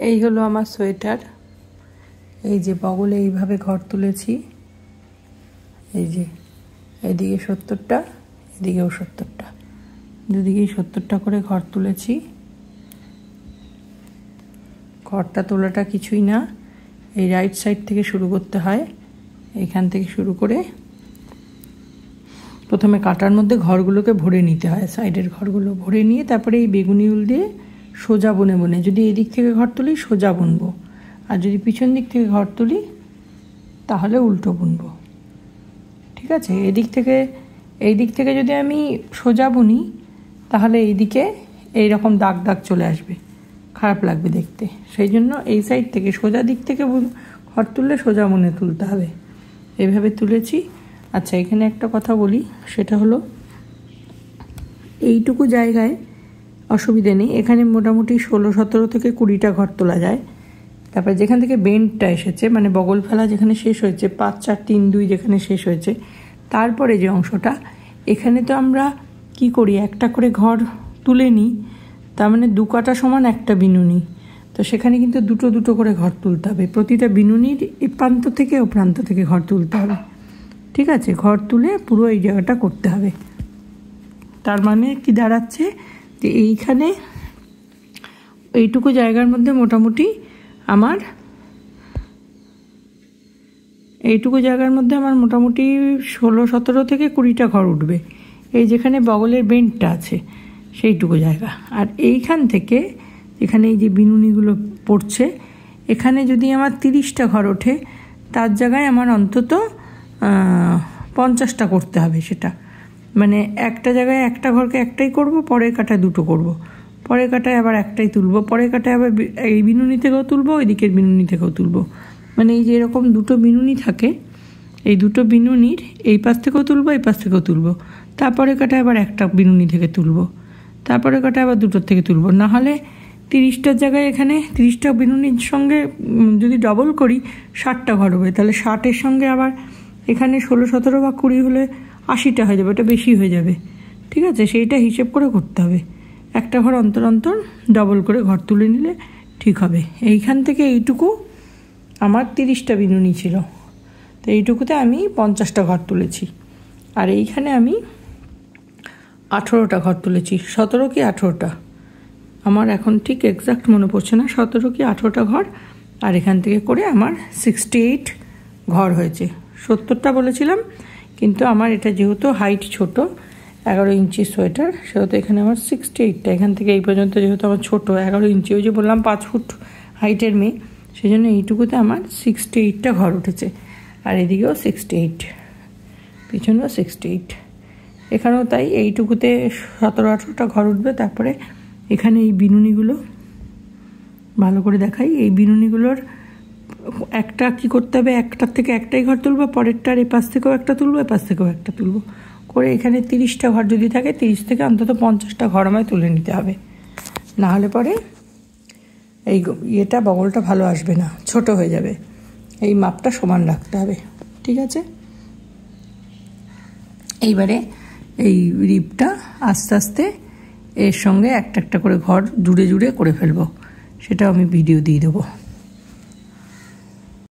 এই হলো আমার সোয়েটার। এই যে বগলে এইভাবে ঘর তুলেছি, এই যে এদিকে 70টা, এদিকেও 70টা, দুদিকেই 70টা করে ঘর তুলেছি। ঘরটা তোলাটা কিছুই না, এই রাইট সাইড থেকে শুরু করতে হয়। এখান থেকে শুরু করে প্রথমে কাটার মধ্যে ঘরগুলোকে ভরে নিতে হয়, সাইডের ঘরগুলো ভরে নিয়ে তারপরে এই বেগুনি উল দিয়ে সোজা বনে বনে, যদি এদিক থেকে ঘর তুলি সোজা বুনবো, আর যদি পিছন দিক থেকে ঘর তুলি তাহলে উল্টো বুনবো। ঠিক আছে, এই দিক থেকে যদি আমি সোজা বুনি তাহলে এইদিকে এইরকম দাগ দাগ চলে আসবে, খারাপ লাগবে দেখতে। সেই জন্য এই সাইড থেকে সোজা দিক থেকে ঘর তুললে সোজা বুনে তুলতে হবে। এইভাবে তুলেছি। আচ্ছা, এখানে একটা কথা বলি, সেটা হলো এইটুকু জায়গায় অসুবিধে নেই, এখানে মোটামুটি 16-17 থেকে 20টা ঘর তোলা যায়। তারপরে যেখান থেকে বেন্ডটা এসেছে, মানে বগল ফেলা যেখানে শেষ হয়েছে, 5, 4, 3, 2 যেখানে শেষ হয়েছে, তারপরে যে অংশটা, এখানে তো আমরা কি করি, একটা করে ঘর তুলে নিই, তার মানে 2 কাটা সমান একটা বিনুনি। তো সেখানে কিন্তু দুটো দুটো করে ঘর তুলতে হবে, প্রতিটা বিনুনির এই প্রান্ত থেকে ও প্রান্ত থেকে ঘর তুলতে হবে। ঠিক আছে, ঘর তুলে পুরো এই জায়গাটা করতে হবে। তার মানে কি দাঁড়াচ্ছে, যে এইখানে এইটুকু জায়গার মধ্যে মোটামুটি আমার 16-17 থেকে 20টা ঘর উঠবে, এই যেখানে বগলের বেন্ডটা আছে সেইটুকু জায়গা। আর এইখান থেকে এখানে এই যে বিনুনিগুলো পড়ছে, এখানে যদি আমার 30টা ঘর ওঠে, তার জায়গায় আমার অন্তত 50টা করতে হবে। সেটা মানে একটা জায়গায় একটা ঘরকে একটাই করব, পরের কাটায় দুটো করব, পরের কাটায় আবার একটাই তুলবো, পরের কাটায় আবার এই বিনুনি থেকেও তুলবো, ওই দিকের বিনুনি থেকেও তুলবো। মানে এই যে এরকম দুটো বিনুনি থাকে, এই দুটো বিনুনির এই পাশ থেকেও তুলবো, এই পাশ থেকেও তুলবো, তারপরে কাটায় আবার একটা বিনুনি থেকে তুলবো, তারপরে কাটায় আবার দুটোর থেকে তুলবো। না হলে 30টার জায়গায় এখানে 30টা বিনুনির সঙ্গে যদি ডবল করি 60টা ঘর হবে, তাহলে 60-এর সঙ্গে আবার এখানে 16-17 বা 20 হলে 80টা হয়ে যাবে, ওটা বেশি হয়ে যাবে। ঠিক আছে, সেইটা হিসেব করে করতে হবে। একটা ঘর অন্তর অন্তর ডবল করে ঘর তুলে নিলে ঠিক হবে। এইখান থেকে এইটুকু আমার 30টা বিনুনি ছিল, তো এইটুকুতে আমি 50টা ঘর তুলেছি। আর এইখানে আমি 18টা ঘর তুলেছি, 17 কি 18টা, আমার এখন ঠিক এক্সাক্ট মনে পড়ছে না, 17 কি 18টা ঘর। আর এখান থেকে করে আমার 68 ঘর হয়েছে। 70টা বলেছিলাম, কিন্তু আমার এটা যেহেতু হাইট ছোট, 11 ইঞ্চি সোয়েটার, সেহেতু এখানে আমার 68টা, এখান থেকে এই পর্যন্ত যেহেতু আমার ছোটো 11 ইঞ্চি, ওই যে বললাম 5 ফুট হাইটের মেয়ে, সেই জন্য এইটুকুতে আমার 68টা ঘর উঠেছে। আর এদিকেও 68, পিছনেও 68, এখানেও তাই। এইটুকুতে 17-18টা ঘর উঠবে। তারপরে এখানে এই বিনুনিগুলো ভালো করে দেখাই, এই বিনুনিগুলোর একটা কি করতে হবে, একটার থেকে একটাই ঘর তুলবো, পরেরটার এই পাশ থেকেও একটা তুলবো, এই পাশ থেকেও একটা তুলবো করে, এখানে 30টা ঘর যদি থাকে 30 থেকে অন্তত 50টা ঘর আমায় তুলে নিতে হবে। না হলে পরে এই ইয়েটা বগলটা ভালো আসবে না, ছোট হয়ে যাবে। এই মাপটা সমান রাখতে হবে। ঠিক আছে, এইবারে এই রিপটা আস্তে আস্তে এর সঙ্গে একটা একটা করে ঘর জুড়ে জুড়ে করে ফেলবো, সেটাও আমি ভিডিও দিয়ে দেবো।